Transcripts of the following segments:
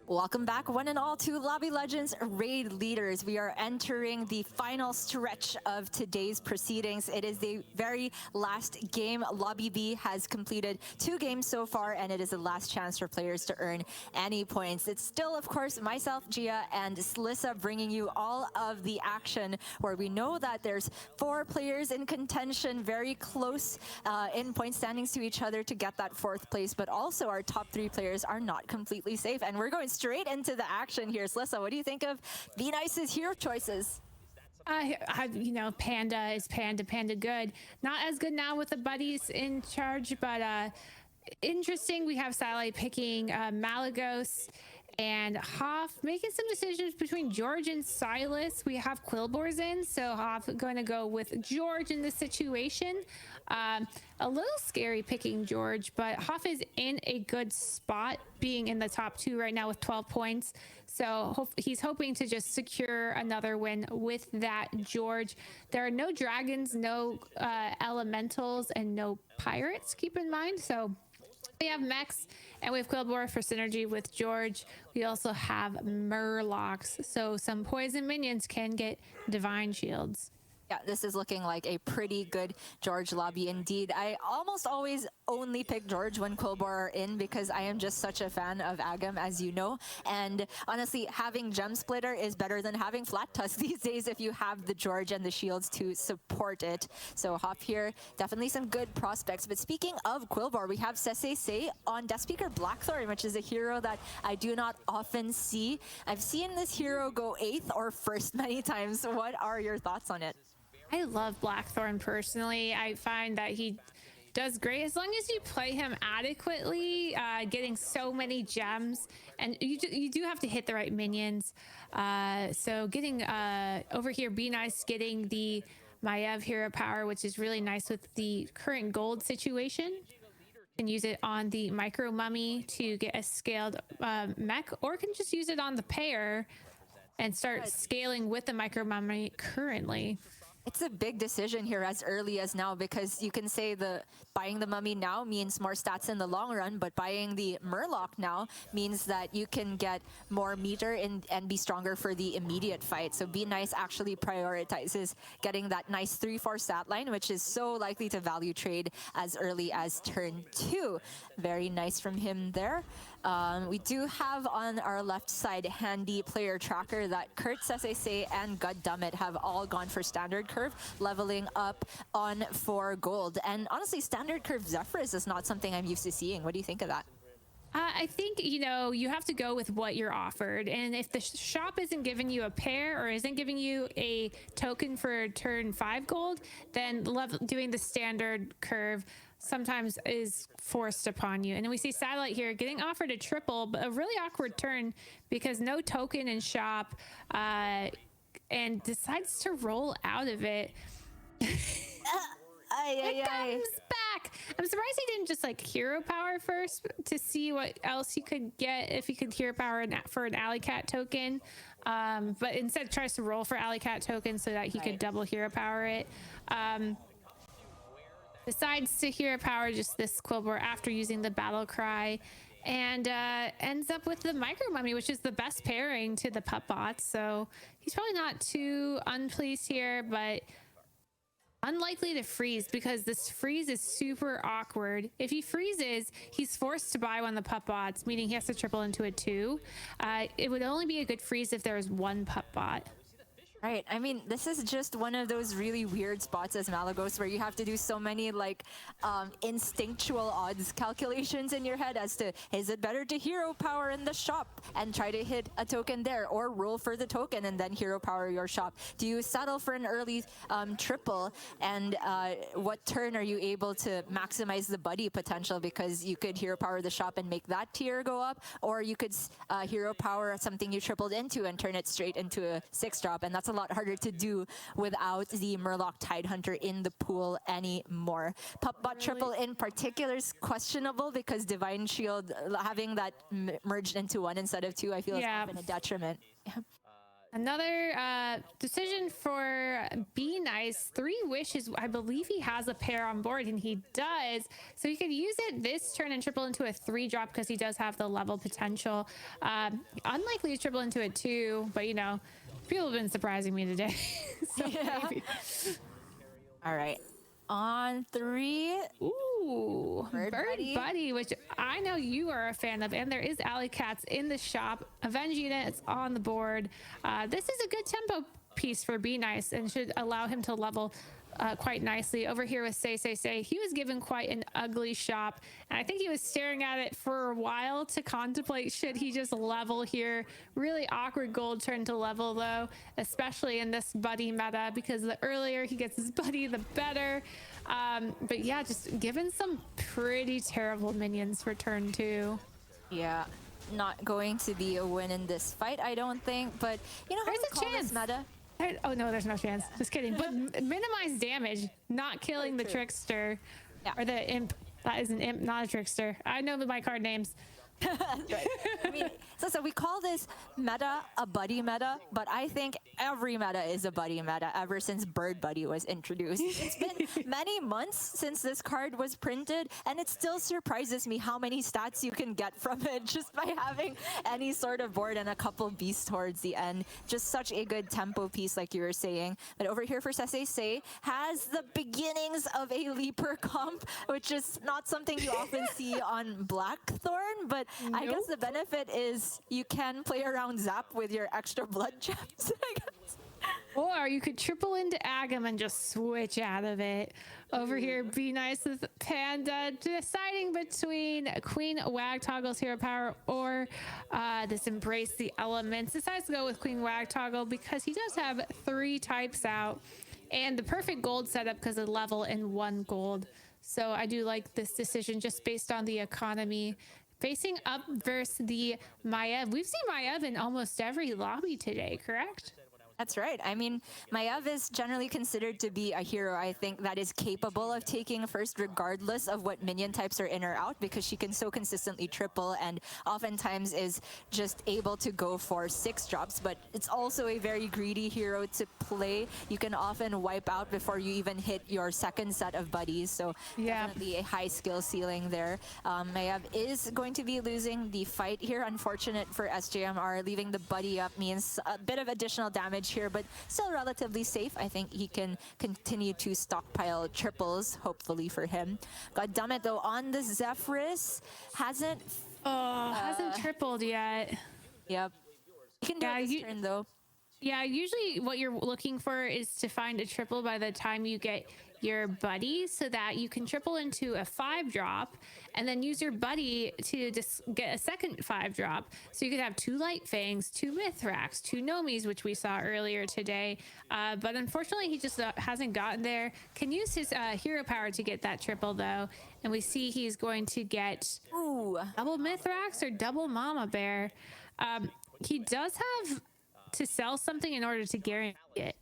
Welcome back, one and all, to Lobby Legends Raid Leaders. We are entering the final stretch of today's proceedings. It is the very last game. Lobby B has completed 2 games so far, and it is the last chance for players to earn any points. It's still, of course, myself, Gia, and Slissa bringing you all of the action, where we know that there's 4 players in contention, very close in point standings to each other to get that 4th place, but also our top 3 players are not completely safe, and we're going straight into the action here. Slissa, what do you think of Be Nice's hero choices? Panda is Panda good. Not as good now with the buddies in charge, but interesting. We have Satellite picking Malagos and Hoff making some decisions between George and Silas. We have Quillbors in, so Hoff going to go with George in this situation. A little scary picking George, but Hoff is in a good spot, being in the top 2 right now with 12 points. So he's hoping to just secure another win with that George. There are no dragons, no elementals, and no pirates, keep in mind. So we have mechs and we have Quillbor for synergy with George. We also have Murlocs, so some poison minions can get divine shields. Yeah, this is looking like a pretty good George lobby indeed. I almost always only pick George when Quillbor are in because I am just such a fan of Agam, as you know. And honestly, having Gem Splitter is better than having Flat Tusk these days if you have the George and the shields to support it. So Hop here, definitely some good prospects. But speaking of Quillbor, we have Sese Say on Death Speaker Blackthorn, which is a hero that I do not often see. I've seen this hero go 8th or 1st many times. What are your thoughts on it? I love Blackthorn personally. I find that he does great as long as you play him adequately, getting so many gems, and you do have to hit the right minions. So getting over here, Be Nice getting the Maiev hero power, which is really nice with the current gold situation. You can use it on the Micro Mummy to get a scaled mech, or can just use it on the pair and start scaling with the Micro Mummy currently. It's a big decision here as early as now, because you can say buying the mummy now means more stats in the long run, but buying the Murloc now means that you can get more meter and be stronger for the immediate fight. So Be Nice actually prioritizes getting that nice 3-4 stat line, which is so likely to value trade as early as turn 2. Very nice from him there. We do have on our left side handy player tracker that Kurt, Sese and Goddammit have all gone for standard curve, leveling up on 4 gold. And honestly, standard curve Zephyrus is not something I'm used to seeing. What do you think of that? I think, you have to go with what you're offered. And if the shop isn't giving you a pair or isn't giving you a token for turn 5 gold, then doing the standard curve sometimes is forced upon you. And then we see Satellite here getting offered a triple, but a really awkward turn because no token in shop, and decides to roll out of it. It comes back. I'm surprised he didn't just hero power first to see what else he could get if he could hero power for an Alley Cat token. But instead tries to roll for Alley Cat token so that he could double hero power it. Decides to hero power just this Quillbor after using the battle cry, and ends up with the Micro Mummy, which is the best pairing to the pup bots. So he's probably not too unpleased here, but unlikely to freeze because this freeze is super awkward. If he freezes, he's forced to buy one of the pup bots, meaning he has to triple into a 2. It would only be a good freeze if there was 1 pup bot. Right. I mean, this is just one of those really weird spots as Malagos where you have to do so many instinctual odds calculations in your head as to, is it better to hero power in the shop and try to hit a token there, or roll for the token and then hero power your shop? Do you settle for an early triple, and what turn are you able to maximize the buddy potential, because you could hero power the shop and make that tier go up, or you could hero power something you tripled into and turn it straight into a 6 drop, and that's a lot harder to do without the Murloc Tidehunter in the pool anymore. Pup-bot triple in particular is questionable because Divine Shield, having that merged into 1 instead of 2, I feel has been a detriment. Another decision for Be Nice. 3 wishes. I believe he has a pair on board, and he does. So he could use it this turn and triple into a 3-drop because he does have the level potential. Unlikely to triple into a 2, but you know, people have been surprising me today. So maybe. All right. On 3. Ooh, Bird Buddy, which I know you are a fan of, and there is Alley Cats in the shop. Avenging It's on the board. This is a good tempo piece for Be Nice and should allow him to level quite nicely. Over here with Say, he was given quite an ugly shop, and I think he was staring at it for a while to contemplate should he just level here. Really awkward gold turn to level though, especially in this buddy meta, because the earlier he gets his buddy, the better. But yeah, just given some pretty terrible minions for turn 2. Yeah, not going to be a win in this fight, I don't think. But you know how There's we a call chance. this meta? Oh no, there's no chance. Just kidding. But minimize damage, not killing the trickster, or the imp. That is an imp, not a trickster. I know my card names. Right. I mean, so we call this meta a buddy meta, but I think every meta is a buddy meta ever since Bird Buddy was introduced. It's been many months since this card was printed, and it still surprises me how many stats you can get from it just by having any sort of board and a couple beasts towards the end. Just such a good tempo piece, like you were saying. But over here for Say has the beginnings of a Leaper comp, which is not something you often see on Blackthorn, but I guess the benefit is you can play around Zap with your extra blood gems, I guess. Or you could triple into Agam and just switch out of it. Over here, Be Nice with Panda, deciding between Queen Wagtoggle's hero power or this Embrace the Elements. Decides to go with Queen Wagtoggle because he does have 3 types out and the perfect gold setup because of level and 1 gold. So I do like this decision just based on the economy. Facing up versus the Maiev. We've seen Maiev in almost every lobby today, correct? That's right. I mean, Maiev is generally considered to be a hero, I think, that is capable of taking first regardless of what minion types are in or out, because she can so consistently triple and oftentimes is just able to go for 6 drops. But it's also a very greedy hero to play. You can often wipe out before you even hit your second set of buddies. So definitely a high skill ceiling there. Maiev is going to be losing the fight here. Unfortunate for SJMR. Leaving the buddy up means a bit of additional damage here, but still relatively safe. I think he can continue to stockpile triples, hopefully for him. God damn it though, on the Zephyrus, hasn't tripled yet. Yep. You can do it this turn though. Yeah, usually what you're looking for is to find a triple by the time you get your buddy so that you can triple into a 5-drop and then use your buddy to just get a second 5-drop. So you could have 2 Light Fangs, 2 Mithrax, 2 Nomis, which we saw earlier today. But unfortunately, he just hasn't gotten there. Can use his hero power to get that triple though. And we see he's going to get double Mithrax or double Mama Bear. He does have to sell something in order to guarantee it.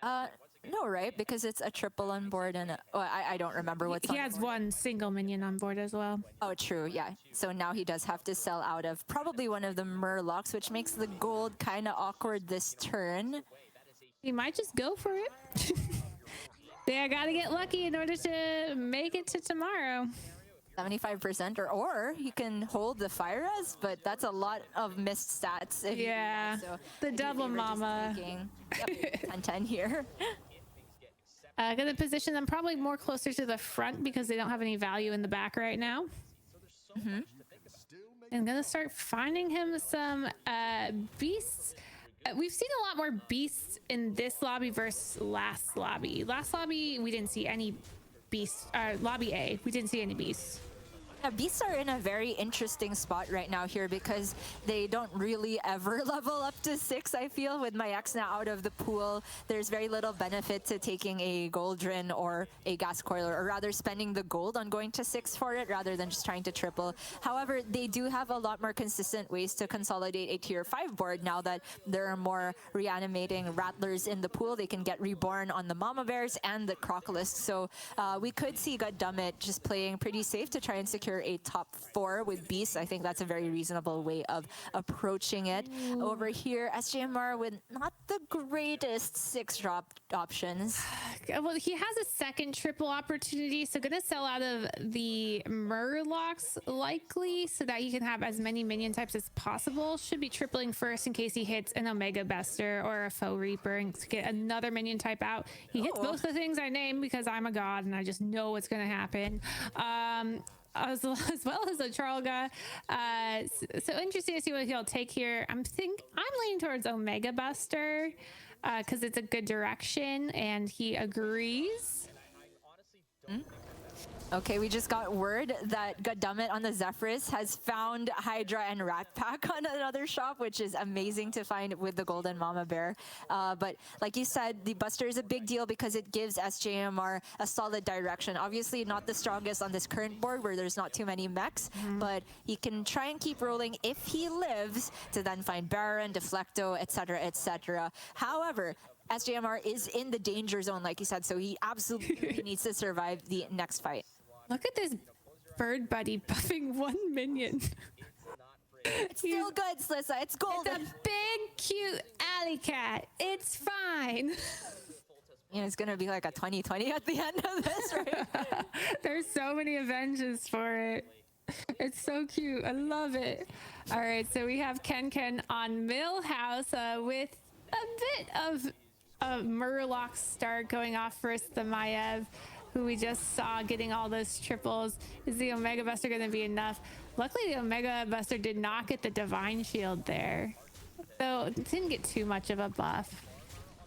No, right? Because it's a triple on board and I don't remember what's on He has board. 1 single minion on board as well. Oh, true. Yeah. So now he does have to sell out of probably one of the Murlocs, which makes the gold kind of awkward this turn. He might just go for it. I gotta get lucky in order to make it to tomorrow. 75%, or he can hold the fire res, but that's a lot of missed stats. So the double mama. Yep, 10-10 here. Gonna position them probably more closer to the front because they don't have any value in the back right now. And gonna start finding him some beasts. We've seen a lot more beasts in this lobby versus last lobby. Last lobby, we didn't see any beasts. Lobby A, we didn't see any beasts. Yeah, beasts are in a very interesting spot right now here because they don't really ever level up to 6, I feel. With my ex now out of the pool, there's very little benefit to taking a Goldrin or a Gas Coiler, or rather spending the gold on going to 6 for it rather than just trying to triple. However, they do have a lot more consistent ways to consolidate a tier 5 board now that there are more reanimating Rattlers in the pool. They can get reborn on the Mama Bears and the Crocolisk. So we could see Goddammit just playing pretty safe to try and secure enter a top 4 with Beast. I think that's a very reasonable way of approaching it. Over here, SJMR with not the greatest 6-drop options. Well, he has a second triple opportunity, so gonna sell out of the Murlocs likely so that he can have as many minion types as possible. Should be tripling first in case he hits an Omega Buster or a Foe Reaper and to get another minion type out. He hits both the things I named because I'm a god and I just know what's gonna happen. As well as a Charlga. So interesting to see what he'll take here. I'm leaning towards Omega Buster because it's a good direction, and he agrees. Okay, we just got word that Goddammit on the Zephyrus has found Hydra and Rat Pack on another shop, which is amazing to find with the Golden Mama Bear. But like you said, the Buster is a big deal because it gives SJMR a solid direction. Obviously not the strongest on this current board where there's not too many mechs, but he can try and keep rolling if he lives to then find Baron, Deflecto, etc., etc. However, SJMR is in the danger zone, like you said, so he absolutely needs to survive the next fight. Look at this bird buddy buffing one minion. It's still good, Slissa. It's golden. It's a big, cute alley cat. It's fine. You know, it's going to be like a 2020 at the end of this, right? There's so many Avenges for it. It's so cute. I love it. All right, so we have Ken on Millhouse with a bit of a Murloc start going off first, the Maiev, who we just saw getting all those triples. Is the Omega Buster going to be enough? Luckily, the Omega Buster did not get the Divine Shield there, so it didn't get too much of a buff.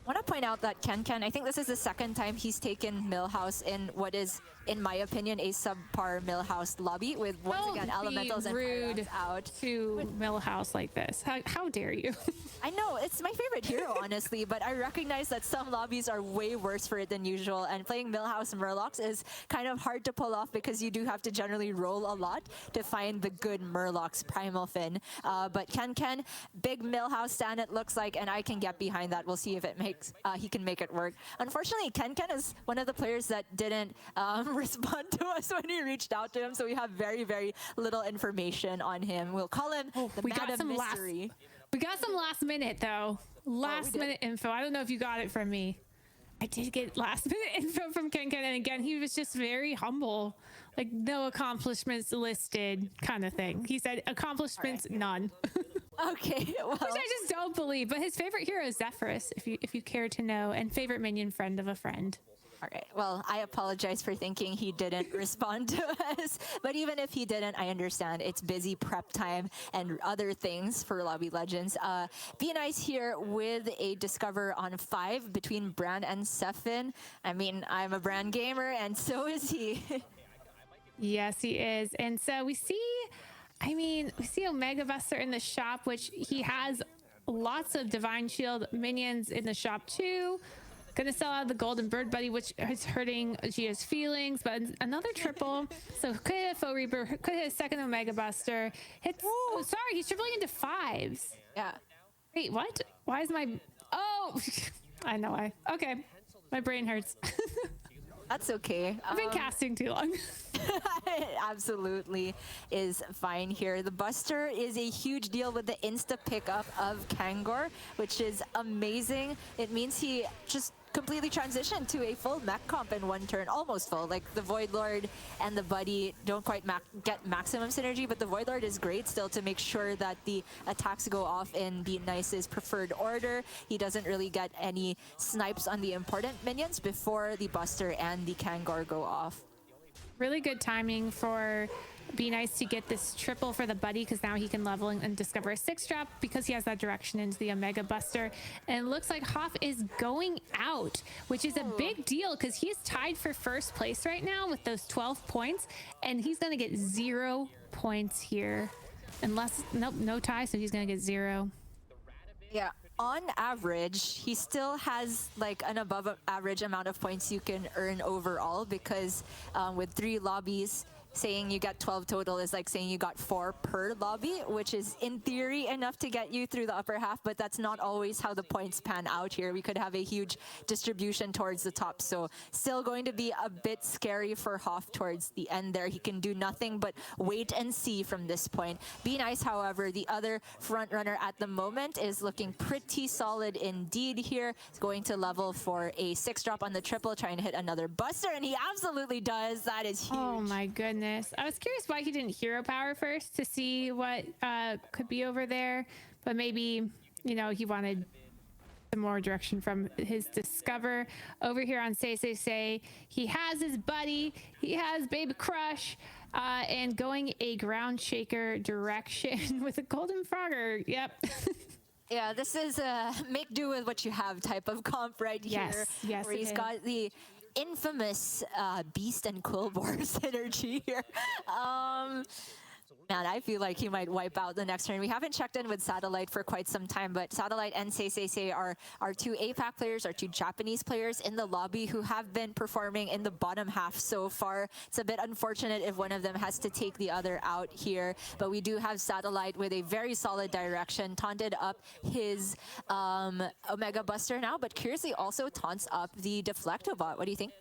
I want to point out that Ken, I think this is the second time he's taken Millhouse in what is, in my opinion, a subpar Millhouse lobby with, once again, Elementals and rude Pyrons out. To Millhouse like this. How dare you? I know, it's my favorite hero, honestly, but I recognize that some lobbies are way worse for it than usual, and playing Millhouse and Murlocs is kind of hard to pull off because you do have to generally roll a lot to find the good Murlocs Primal Fin. But Ken, big Millhouse stand it looks like, and I can get behind that. We'll see if it makes he can make it work. Unfortunately, Ken is one of the players that didn't respond to us when we reached out to him, so we have very, very little information on him. We'll call him the man of mystery. We got some last minute, though. Last minute info. I don't know if you got it from me. I did get last minute info from Ken, and again, he was just very humble. Like, no accomplishments listed kind of thing. He said accomplishments, none. Okay, well. Which I just don't believe, but his favorite hero is Zephyrus, if you care to know, and favorite minion friend of a friend. All right. Well, I apologize for thinking he didn't respond to us. But even if he didn't, I understand. It's busy prep time and other things for Lobby Legends. Be nice here with a Discover on 5 between Brand and Sefin. I mean, I'm a Brand gamer, and so is he. Yes, he is. And so we see Omega Buster in the shop, which he has lots of Divine Shield minions in the shop too. Gonna sell out the Golden Bird Buddy, which is hurting Gia's feelings, but another triple. So could hit a Foe Reaper, could hit a second Omega Buster. Hits. Oh, sorry, he's tripling into 5s. Yeah. Wait, what? Why is my? Oh, I know why. Okay, my brain hurts. That's okay. I've been casting too long. It absolutely is fine here. The Buster is a huge deal with the insta pickup of Kangor, which is amazing. It means he just completely transitioned to a full mech comp in one turn, almost full. Like the Void Lord and the Buddy don't quite get maximum synergy, but the Void Lord is great still to make sure that the attacks go off in the nicest preferred order. He doesn't really get any snipes on the important minions before the Buster and the Kangor go off. Really good timing for Be Nice to get this triple for the Buddy, because now he can level and discover a 6-drop because he has that direction into the Omega Buster. And it looks like Hoff is going out, which is a big deal because he's tied for first place right now with those 12 points, and he's going to get 0 points here. Unless, nope, no tie, so he's going to get 0. Yeah. On average, he still has like an above average amount of points you can earn overall because with 3 lobbies, saying you get 12 total is like saying you got 4 per lobby, which is in theory enough to get you through the upper half, but that's not always how the points pan out here. We could have a huge distribution towards the top, so still going to be a bit scary for Hoff towards the end there. He can do nothing but wait and see from this point. Be Nice, however, the other front runner at the moment, is looking pretty solid indeed here. He's going to level for a 6-drop on the triple, trying to hit another buster, and he absolutely does. That is huge. Oh my goodness. I was curious why he didn't hero power first to see what could be over there, but maybe, you know, he wanted some more direction from his discover. Over here on Say, he has his buddy, he has Baby Crush, and going a ground shaker direction with a golden frogger. Yep. Yeah, this is a make do with what you have type of comp right here. Yes, where he's got the infamous Beast and Quillbore synergy here. Man, I feel like he might wipe out the next turn. We haven't checked in with Satellite for quite some time, but Satellite and Say are our 2 APAC players, our 2 Japanese players in the lobby who have been performing in the bottom half so far. It's a bit unfortunate if one of them has to take the other out here, but we do have Satellite with a very solid direction, taunted up his Omega Buster now, but curiously also taunts up the Deflectobot. What do you think?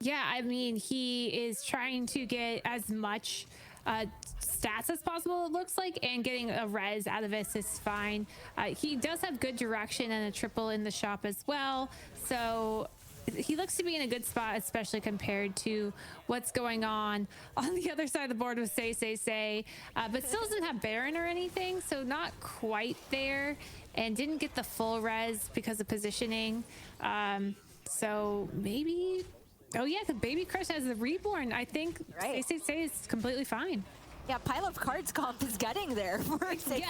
Yeah, I mean, he is trying to get as much stats as possible, it looks like, and getting a res out of this is fine. He does have good direction and a triple in the shop as well, so he looks to be in a good spot, especially compared to what's going on the other side of the board with Say, but still doesn't have Baron or anything, so not quite there, and didn't get the full res because of positioning. So maybe, oh yeah, because Baby Crush has the Reborn. I think right. Say is completely fine. Yeah, Pile of Cards comp is getting there for Say,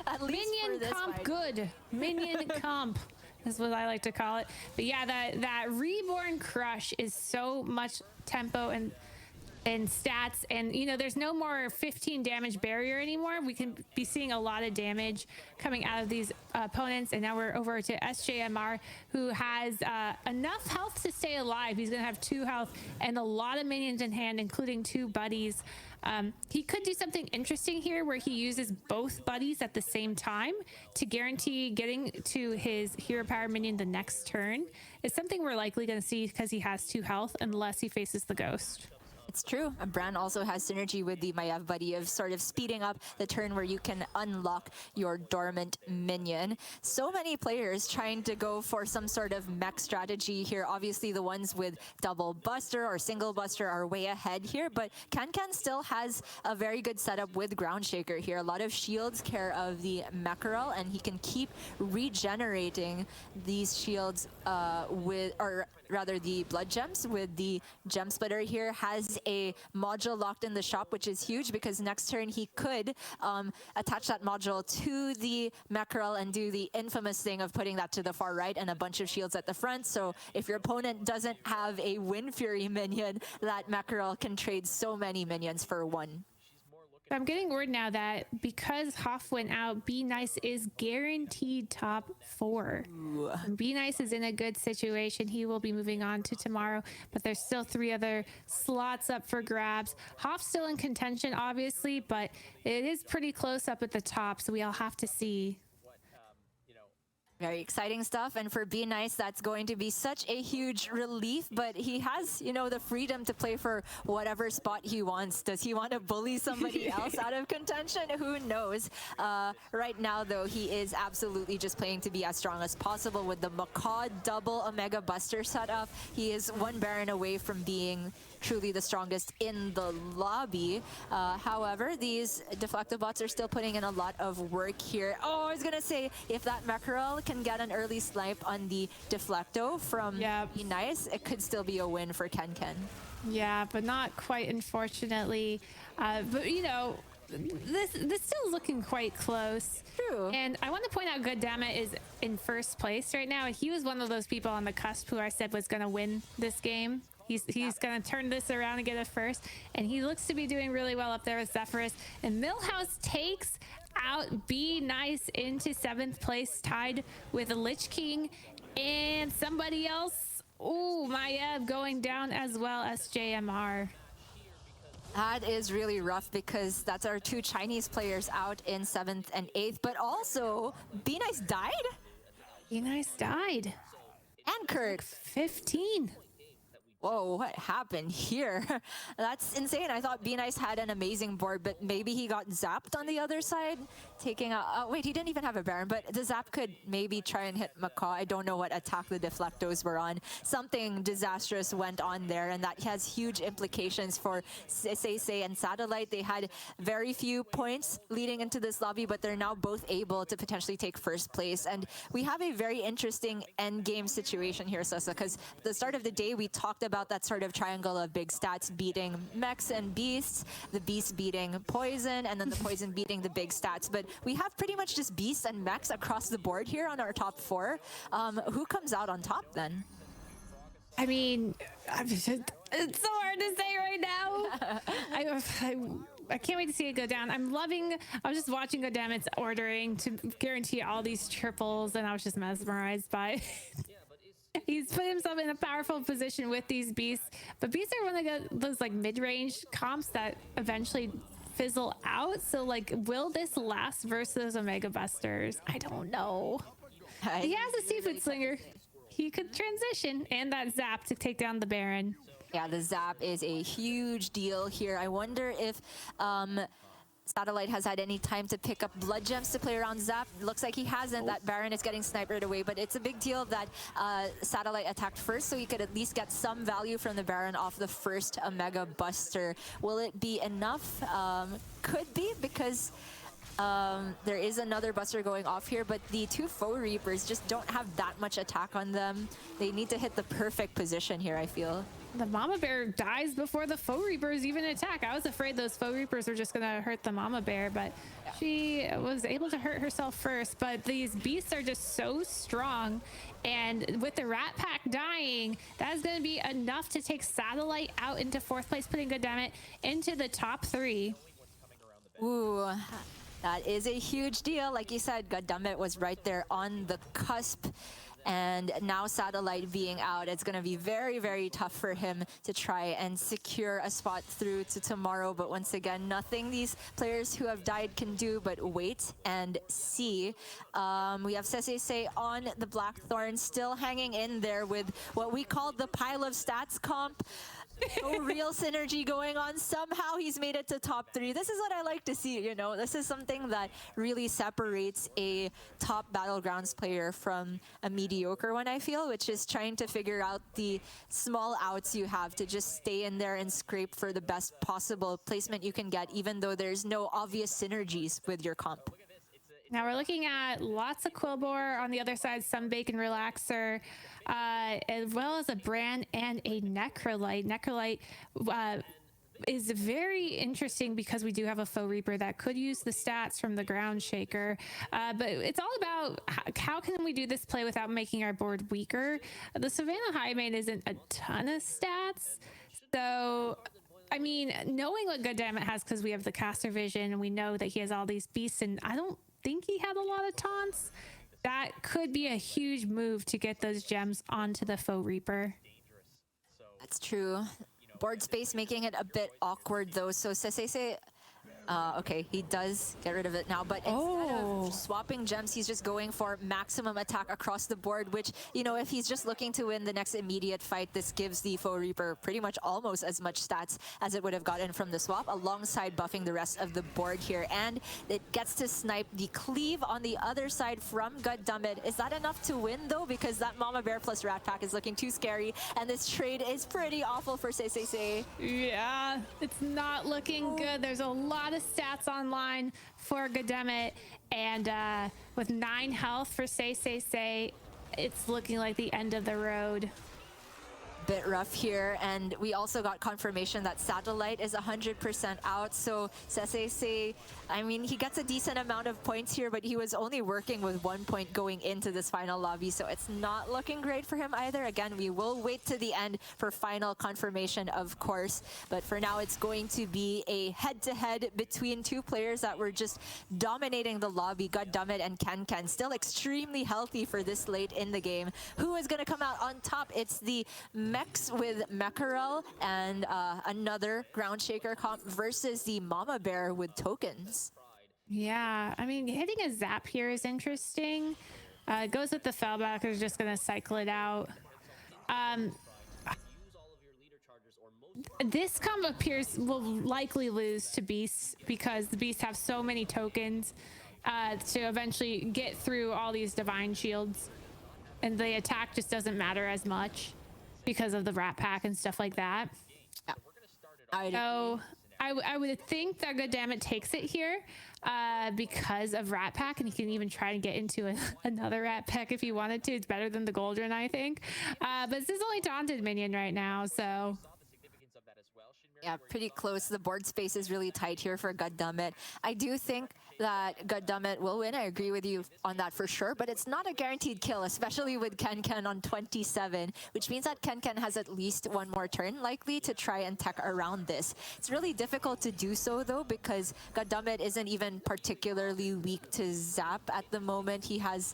at least Minion for this comp fight. good. Minion comp is what I like to call it. But yeah, that Reborn Crush is so much tempo and stats, and you know, there's no more 15 damage barrier anymore. We can be seeing a lot of damage coming out of these opponents, and now we're over to SJMR, who has enough health to stay alive. He's gonna have 2 health and a lot of minions in hand, including 2 buddies. He could do something interesting here where he uses both buddies at the same time to guarantee getting to his hero power minion the next turn. It's something we're likely going to see because he has 2 health unless he faces the ghost. It's true. Bran also has synergy with the Maiev buddy of sort of speeding up the turn where you can unlock your dormant minion. So many players trying to go for some sort of mech strategy here. Obviously, the ones with double buster or single buster are way ahead here, but Kankan still has a very good setup with Ground Shaker here. A lot of shields care of the Mecharel, and he can keep regenerating these shields with, or rather the blood gems with the gem splitter here. Has a module locked in the shop, which is huge because next turn he could attach that module to the Mecharel and do the infamous thing of putting that to the far right and a bunch of shields at the front. So if your opponent doesn't have a Wind Fury minion, that Mecharel can trade so many minions for 1. I'm getting word now that because Hoff went out, Be Nice is guaranteed top 4. Be Nice is in a good situation. He will be moving on to tomorrow, but there's still 3 other slots up for grabs. Hoff's still in contention, obviously, but it is pretty close up at the top, so we all have to see. Very exciting stuff, and for Be Nice, that's going to be such a huge relief, but he has, you know, the freedom to play for whatever spot he wants. Does he want to bully somebody else out of contention? Who knows? Right now, though, he is absolutely just playing to be as strong as possible with the Macaw double Omega Buster setup. He is 1 Baron away from being truly the strongest in the lobby. However, these Deflectobots are still putting in a lot of work here. Oh, I was gonna say, if that Mecharel can get an early snipe on the Deflecto from Be Nice, it could still be a win for Ken. Yeah, but not quite, unfortunately. But you know, this still is looking quite close. True. And I want to point out Goddammit is in first place right now. He was one of those people on the cusp who I said was going to win this game. He's going to turn this around and get it first. And he looks to be doing really well up there with Zephyrus. And Millhouse takes out Be Nice into 7th place, tied with Lich King and somebody else. Ooh, Maiev going down as well as JMR. That is really rough because that's our two Chinese players out in 7th and 8th, but also Be Nice died? Be Nice died. And Kurt. 15. Whoa, what happened here? That's insane. I thought Be Nice had an amazing board, but maybe he got zapped on the other side, taking a... wait, he didn't even have a Baron, but the zap could maybe try and hit Macaw. I don't know what attack the Deflectos were on. Something disastrous went on there, and that has huge implications for Say and Satellite. They had very few points leading into this lobby, but they're now both able to potentially take first place. And we have a very interesting end game situation here, Sessa, because at the start of the day, we talked about that sort of triangle of big stats beating mechs and beasts, the beasts beating poison, and then the poison beating the big stats. But we have pretty much just beasts and mechs across the board here on our top 4. Who comes out on top then? I mean, it's so hard to say right now. I can't wait to see it go down. I was just watching Goddammit's ordering to guarantee all these triples, and I was just mesmerized by he's put himself in a powerful position with these beasts, but beasts are one of those like mid-range comps that eventually fizzle out. So like, will this last versus Omega Busters? I don't know. He has a Seafood Slinger. He could transition, and that zap to take down the Baron. Yeah, the zap is a huge deal here. I wonder if Satellite has had any time to pick up blood gems to play around Zap. Looks like he hasn't. That Baron is getting sniped right away, but it's a big deal that Satellite attacked first, so he could at least get some value from the Baron off the first Omega Buster. Will it be enough? Could be, because there is another Buster going off here, but the two Foe Reapers just don't have that much attack on them. They need to hit the perfect position here, I feel. The Mama Bear dies before the Foe Reapers even attack. I was afraid those Foe Reapers were just gonna hurt the Mama Bear, but she was able to hurt herself first. But these beasts are just so strong, and with the Rat Pack dying, that is gonna be enough to take Satellite out into 4th place, putting Goddammit into the top 3. Ooh, that is a huge deal. Like you said, Goddammit was right there on the cusp. And now Satellite being out, it's going to be very, very tough for him to try and secure a spot through to tomorrow. But once again, nothing these players who have died can do but wait and see. We have Sesese on the Blackthorn, still hanging in there with what we call the pile of stats comp. No real synergy going on. Somehow he's made it to top 3. This is what I like to see, you know. This is something that really separates a top Battlegrounds player from a mediocre one, I feel, which is trying to figure out the small outs you have to just stay in there and scrape for the best possible placement you can get, even though there's no obvious synergies with your comp. Now we're looking at lots of Quillbore on the other side, some Bacon Relaxer, as well as a Bran and a Necrolite. Necrolite is very interesting because we do have a Foe Reaper that could use the stats from the Ground Shaker. But it's all about how can we do this play without making our board weaker. The Savannah Highmane isn't a ton of stats, so I mean, knowing what Goddammit has, because we have the caster vision and we know that he has all these beasts, and I don't think he had a lot of taunts. That could be a huge move to get those gems onto the Foe Reaper. That's true. Board space making it a bit awkward though. So Sesese, okay, he does get rid of it now, but instead of swapping gems, he's just going for maximum attack across the board, which, you know, if he's just looking to win the next immediate fight, this gives the Foe Reaper pretty much almost as much stats as it would have gotten from the swap, alongside buffing the rest of the board here. And it gets to snipe the cleave on the other side from Goddammit. Is that enough to win though? Because that Mama Bear plus Rat Pack is looking too scary, and this trade is pretty awful for Sesese. Yeah, it's not looking good. There's a lot of stats online for Goddammit, and with 9 health for Say, it's looking like the end of the road. Bit rough here, and we also got confirmation that Satellite is 100% out, so Sesese, I mean, he gets a decent amount of points here, but he was only working with 1 point going into this final lobby, so it's not looking great for him either. Again, we will wait to the end for final confirmation, of course, but for now it's going to be a head-to-head between two players that were just dominating the lobby. Goddammit and Ken still extremely healthy for this late in the game. Who is going to come out on top? It's the mechs with Mecharel and another Ground Shaker comp versus the Mama Bear with tokens. Yeah, I mean, hitting a zap here is interesting. Goes with the Fellback, who's just going to cycle it out. This combo appears will likely lose to Beasts because the Beasts have so many tokens to eventually get through all these Divine Shields. And the attack just doesn't matter as much because of the Rat Pack and stuff like that. Yeah. So I would think that Goddammit takes it here because of Rat Pack, and he can even try to get into another Rat Pack if he wanted to. It's better than the Goldrun, I think. But this is only taunted minion right now, so... Yeah, pretty close. The board space is really tight here for Goddammit. I do think that Goddammit will win. I agree with you on that for sure, but it's not a guaranteed kill, especially with Ken on 27, which means that Ken has at least one more turn likely to try and tech around this. It's really difficult to do so though, because Goddammit isn't even particularly weak to Zap at the moment. He has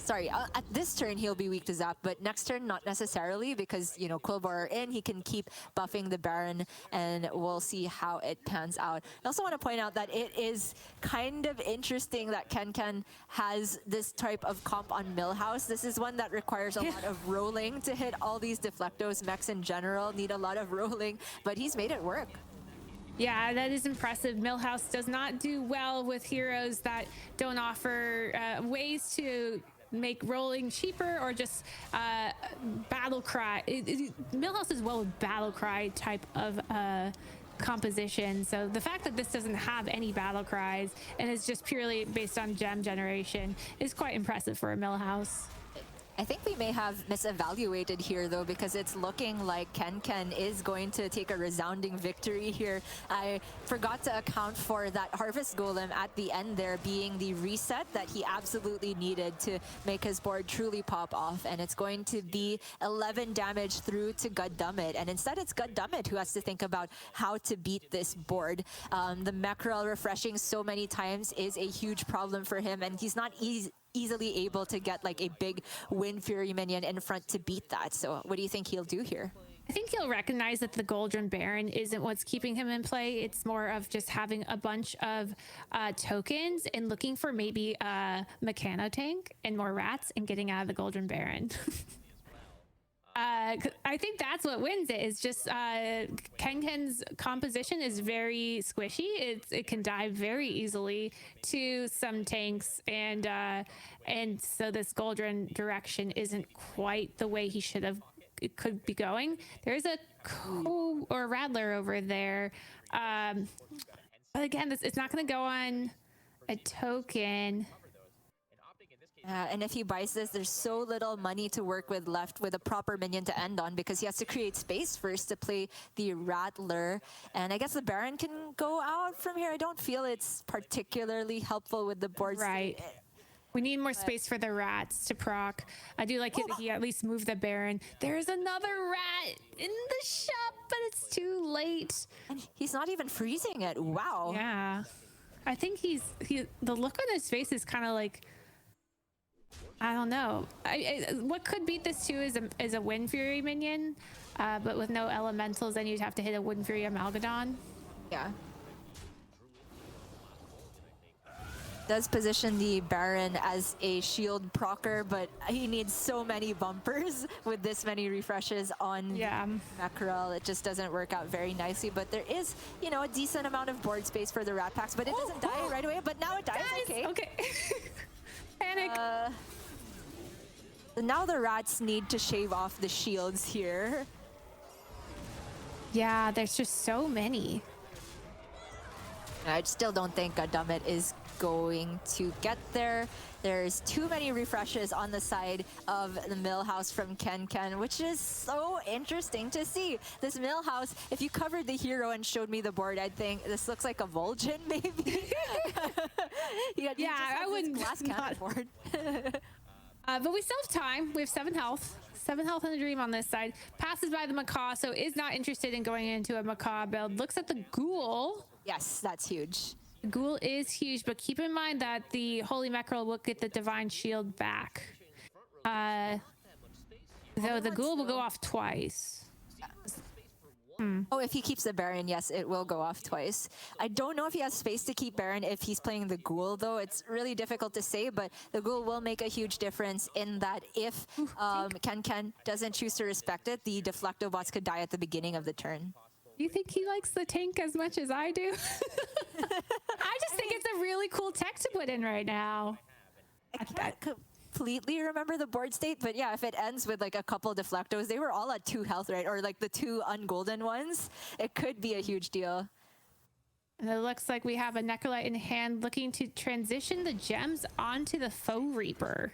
at this turn he'll be weak to Zap, but next turn not necessarily, because, you know, Quillbar in, he can keep buffing the Baron, and we'll see how it pans out. I also want to point out that it is kind of interesting that Ken has this type of comp on Millhouse. This is one that requires a lot of rolling to hit all these Deflectos. Mechs in general need a lot of rolling, but he's made it work. Yeah, that is impressive. Millhouse does not do well with heroes that don't offer ways to make rolling cheaper, or just battle cry. Millhouse is well with battle cry type of composition, so the fact that this doesn't have any battle cries and is just purely based on gem generation is quite impressive for a Millhouse. I think we may have misevaluated here though, because it's looking like Ken is going to take a resounding victory here. I forgot to account for that Harvest Golem at the end there being the reset that he absolutely needed to make his board truly pop off, and it's going to be 11 damage through to Goddammit, and instead it's Goddammit who has to think about how to beat this board. The Mecharel refreshing so many times is a huge problem for him, and he's not easily able to get like a big Wind Fury minion in front to beat that. So what do you think he'll do here? I think he'll recognize that the Goldrun Baron isn't what's keeping him in play. It's more of just having a bunch of tokens and looking for maybe a Mechano Tank and more rats and getting out of the Goldrun Baron. I think that's what wins it, is just Ken's composition is very squishy. It can die very easily to some tanks, and so this Goldrun direction isn't quite the way he should have. It could be going. There's a Rattler over there, but again, it's not going to go on a token. And if he buys this, there's so little money to work with left with a proper minion to end on, because he has to create space first to play the Rattler. And I guess the Baron can go out from here. I don't feel it's particularly helpful with the board. Right. We need more space for the rats to proc. I do like it that he at least moved the Baron. There's another rat in the shop, but it's too late. And he's not even freezing it. Wow. Yeah. I think the look on his face is kind of like, I don't know. What could beat this too is a Wind Fury minion, but with no elementals, then you'd have to hit a Wind Fury Amalgadon. Yeah. Does position the Baron as a shield procer, but he needs so many bumpers with this many refreshes on Mecharel. It just doesn't work out very nicely, but there is, you know, a decent amount of board space for the Rat Packs, but it doesn't die right away, but now it dies. Okay. Panic. Now the rats need to shave off the shields here. Yeah, there's just so many. I still don't think Goddammit is going to get there. There's too many refreshes on the side of the Millhouse from Ken, which is so interesting to see. This Millhouse, if you covered the hero and showed me the board, I'd think this looks like a Vol'jin, maybe. I wouldn't. Glass cannon board. But we still have time. We have 7 health. 7 health on the Dream on this side. Passes by the Macaw, so is not interested in going into a Macaw build. Looks at the Ghoul. Yes, that's huge. The Ghoul is huge, but keep in mind that the Holy Mecharel will get the Divine Shield back. Though the ghoul will go off twice. Oh, if he keeps the Baron, yes, it will go off twice. I don't know if he has space to keep Baron if he's playing the Ghoul, though. It's really difficult to say, but the Ghoul will make a huge difference in that if Ken doesn't choose to respect it, the Deflecto bots could die at the beginning of the turn. You think he likes the tank as much as I do? I just think it's a really cool tech to put in right now. I can't completely remember the board state, but yeah, if it ends with like a couple Deflectos, they were all at 2 health, right? Or like the 2 ungolden ones, it could be a huge deal. And it looks like we have a Necrolite in hand looking to transition the gems onto the Foe Reaper.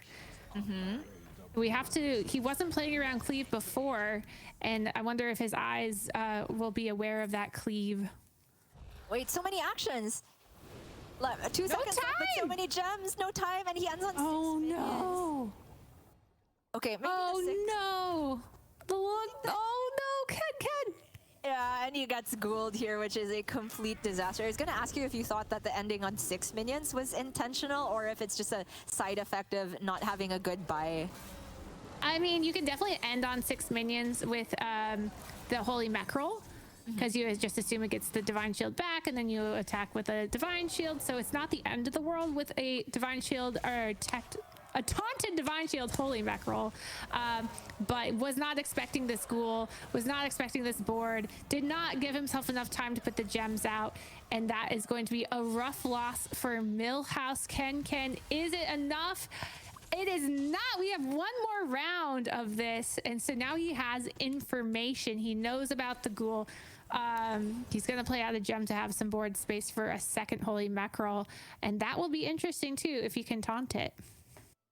We have to, he wasn't playing around Cleave before, and I wonder if his eyes will be aware of that Cleave. Wait, so many actions. 2 seconds left, but so many gems, no time, and he ends on 6 minions. No. Okay, maybe Oh the 6. no. Oh no, Ken. Yeah, and he gets ghouled here, which is a complete disaster. I was going to ask you if you thought that the ending on 6 minions was intentional, or if it's just a side effect of not having a good buy. I mean, you can definitely end on 6 minions with the Holy Mackerel, because you just assume it gets the Divine Shield back, and then you attack with a Divine Shield, so it's not the end of the world with a Divine Shield, or a taunted Divine Shield Holy Mackerel, but was not expecting this ghoul, was not expecting this board, did not give himself enough time to put the gems out, and that is going to be a rough loss for Millhouse Ken. Is it enough? It is not. We have one more round of this, and so now he has information. He knows about the ghoul. He's going to play out a gem to have some board space for a second Holy Mackerel, and that will be interesting too if you can taunt it.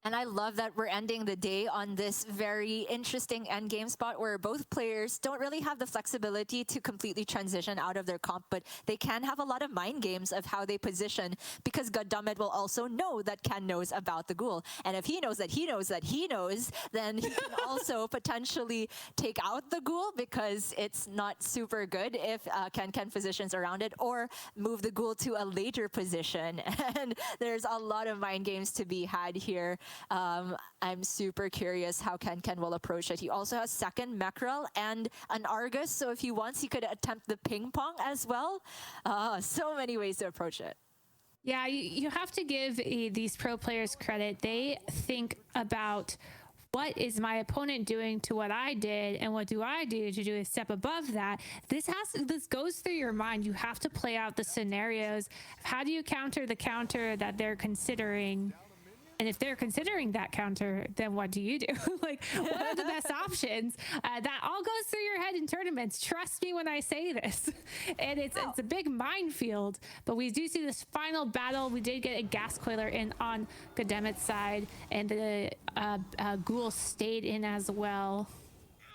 And I love that we're ending the day on this very interesting endgame spot where both players don't really have the flexibility to completely transition out of their comp, but they can have a lot of mind games of how they position, because Goddammit will also know that Ken knows about the ghoul. And if he knows that he knows that he knows, then he can also potentially take out the ghoul, because it's not super good if Ken positions around it, or move the ghoul to a later position. And there's a lot of mind games to be had here. I'm super curious how Ken will approach it. He also has second Mackerel and an Argus, so if he wants, he could attempt the ping pong as well. So many ways to approach it. Yeah, you have to give these pro players credit. They think about, what is my opponent doing to what I did, and what do I do to do a step above that? This goes through your mind. You have to play out the scenarios. How do you counter the counter that they're considering? And if they're considering that counter, then what do you do? Like, what are the best options? That all goes through your head in tournaments. Trust me when I say this. And it's a big minefield. But we do see this final battle. We did get a gas coiler in on Godammit's side, and the ghoul stayed in as well.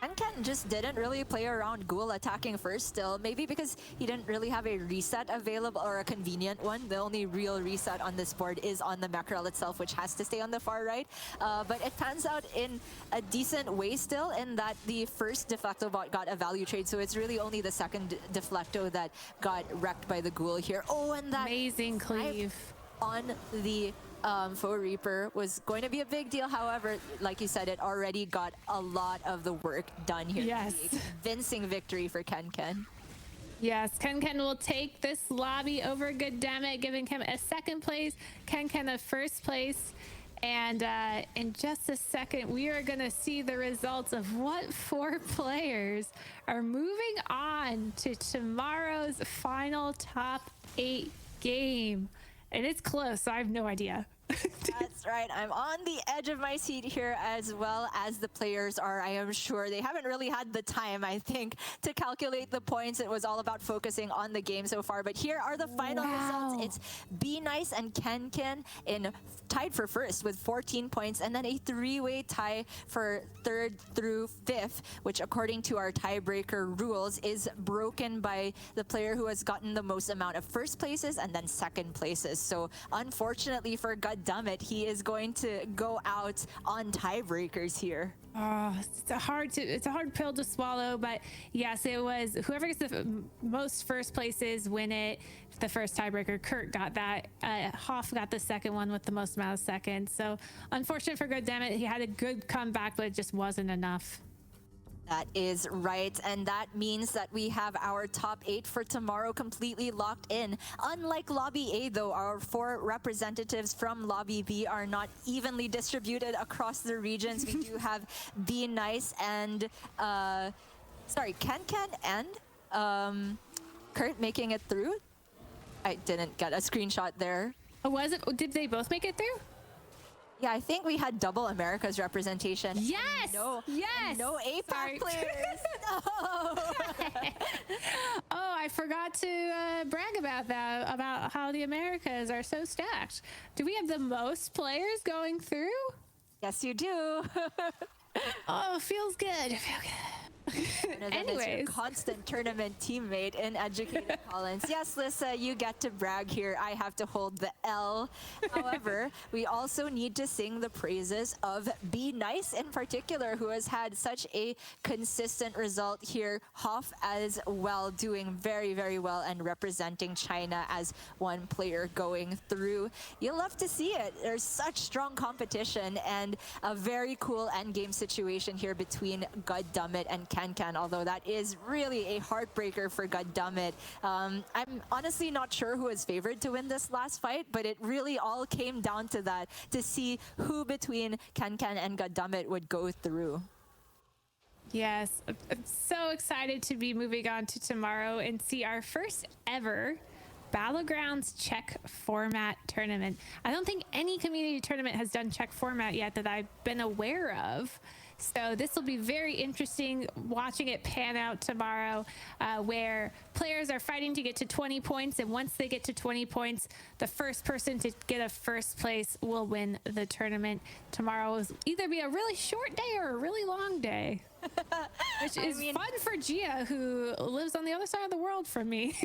And Ken just didn't really play around ghoul attacking first still, maybe because he didn't really have a reset available, or a convenient one. The only real reset on this board is on the Mackerel itself, which has to stay on the far right. But it pans out in a decent way still, in that the first Deflecto bot got a value trade, so it's really only the second Deflecto that got wrecked by the ghoul here. Oh, and that amazing cleave on the Foe Reaper was going to be a big deal. However, like you said, it already got a lot of the work done here. Yes. Convincing victory for Ken. Yes, Ken will take this lobby over Goddammit, giving him a second place, Ken a first place. And in just a second, we are going to see the results of what 4 players are moving on to tomorrow's final top 8 game. And it's close, so I have no idea. That's right. I'm on the edge of my seat here, as well as the players are. I am sure they haven't really had the time, I think, to calculate the points. It was all about focusing on the game so far. But here are the final results. It's Be Nice and Ken tied for first with 14 points, and then a 3-way tie for 3rd through 5th, which according to our tiebreaker rules is broken by the player who has gotten the most amount of first places and then second places. So unfortunately for Goddammit, he is going to go out on tiebreakers here. Oh, it's a hard pill to swallow, but yes, it was whoever gets the most first places win it. The first tiebreaker, Kurt got that. Hoff got the second one with the most amount of seconds. So unfortunate for Goddammit. He had a good comeback, but it just wasn't enough. That is right, and that means that we have our top 8 for tomorrow completely locked in. Unlike Lobby A, though, our 4 representatives from Lobby B are not evenly distributed across the regions. We do have Be Nice and, Ken and Kurt making it through. I didn't get a screenshot there. Oh, was it? Did they both make it through? Yeah, I think we had double America's representation. Yes! Yes! No APAC Sorry. players. No. Oh, I forgot to brag about that, about how the Americas are so stacked. Do we have the most players going through? Yes, you do. Oh, feels good. Feel good. And then it's your constant tournament teammate in Educated Collins. Yes, Lissa, you get to brag here. I have to hold the L. However, we also need to sing the praises of Be Nice in particular, who has had such a consistent result here. Hoff as well, doing very, very well and representing China as one player going through. You'll love to see it. There's such strong competition and a very cool endgame situation here between Goddammit and Can, although that is really a heartbreaker for Goddammit. I'm honestly not sure who is favored to win this last fight, but it really all came down to that, to see who between Can and Goddammit would go through. Yes, I'm so excited to be moving on to tomorrow and see our first ever Battlegrounds Czech format tournament. I don't think any community tournament has done Czech format yet that I've been aware of. So this will be very interesting watching it pan out tomorrow, where players are fighting to get to 20 points. And once they get to 20 points, the first person to get a first place will win the tournament. Tomorrow will either be a really short day or a really long day, which is fun for Gia, who lives on the other side of the world from me.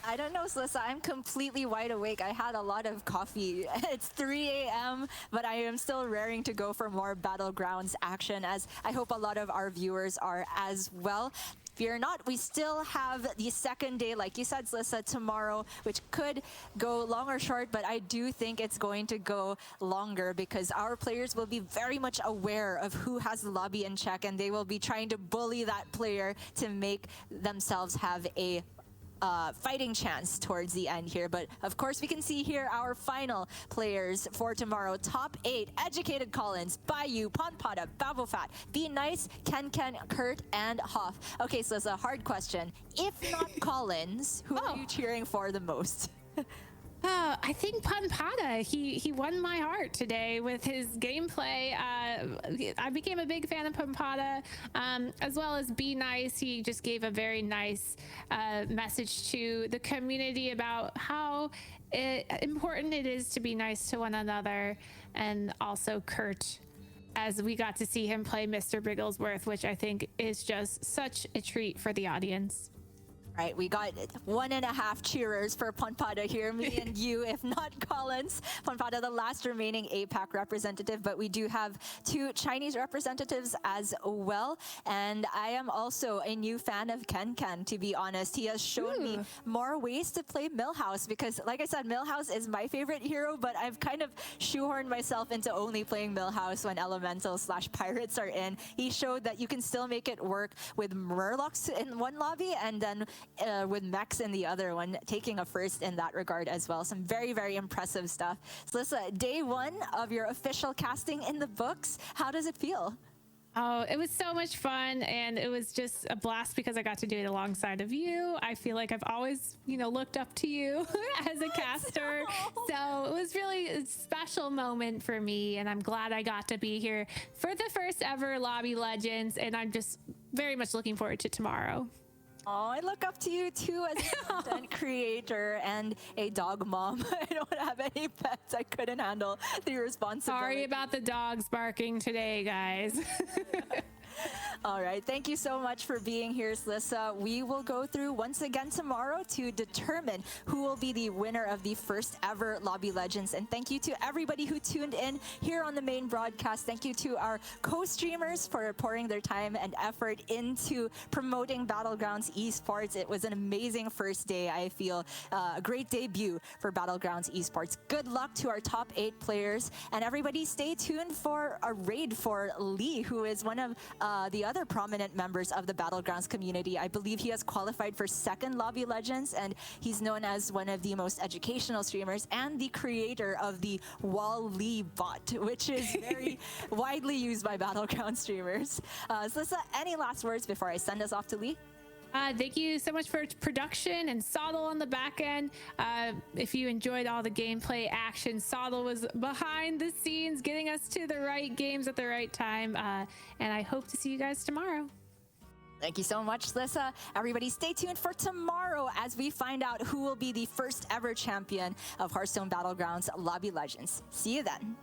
I don't know, Slissa. I'm completely wide awake. I had a lot of coffee. It's 3 a.m., but I am still raring to go for more Battlegrounds action, as I hope a lot of our viewers are as well. Fear not, we still have the second day, like you said, Slissa, tomorrow, which could go long or short, but I do think it's going to go longer because our players will be very much aware of who has the lobby in check, and they will be trying to bully that player to make themselves have a fighting chance towards the end here. But of course, we can see here our final players for tomorrow. Top 8, Educated Collins, Bayou, Ponpada, Babofat, Be Nice, Can, Kurt, and Hoff. Okay, so it's a hard question. If not Collins, who are you cheering for the most? I think Ponpada, he won my heart today with his gameplay. I became a big fan of Ponpada, as well as Be Nice. He just gave a very nice message to the community about how important it is to be nice to one another. And also Kurt, as we got to see him play Mr. Bigglesworth, which I think is just such a treat for the audience. Right, we got 1.5 cheerers for Ponpada here, me and you, if not Collins. Ponpada, the last remaining APAC representative, but we do have 2 Chinese representatives as well. And I am also a new fan of Can, to be honest. He has shown me more ways to play Millhouse because, like I said, Millhouse is my favorite hero, but I've kind of shoehorned myself into only playing Millhouse when Elementals/Pirates are in. He showed that you can still make it work with Murlocs in one lobby and then with Mechs in the other one, taking a first in that regard as well. Some very, very impressive stuff. So Lissa, day 1 of your official casting in the books. How does it feel? Oh, it was so much fun, and it was just a blast because I got to do it alongside of you. I feel like I've always, looked up to you as a caster. So it was really a special moment for me, and I'm glad I got to be here for the first ever Lobby Legends, and I'm just very much looking forward to tomorrow. Oh, I look up to you too as a content creator and a dog mom. I don't have any pets. I couldn't handle the responsibility. Sorry about the dogs barking today, guys. All right. Thank you so much for being here, Slissa. We will go through once again tomorrow to determine who will be the winner of the first ever Lobby Legends. And thank you to everybody who tuned in here on the main broadcast. Thank you to our co-streamers for pouring their time and effort into promoting Battlegrounds esports. It was an amazing first day, I feel. A great debut for Battlegrounds esports. Good luck to our top 8 players. And everybody stay tuned for a raid for Lee, who is one of the other prominent members of the Battlegrounds community. I believe he has qualified for 2nd Lobby Legends, and he's known as one of the most educational streamers and the creator of the Wall Lee bot, which is very widely used by Battleground streamers. Slissa, any last words before I send us off to Lee? Thank you so much for production and Sodal on the back end. If you enjoyed all the gameplay action, Sodal was behind the scenes getting us to the right games at the right time. And I hope to see you guys tomorrow. Thank you so much, Slissa. Everybody stay tuned for tomorrow as we find out who will be the first ever champion of Hearthstone Battlegrounds Lobby Legends. See you then.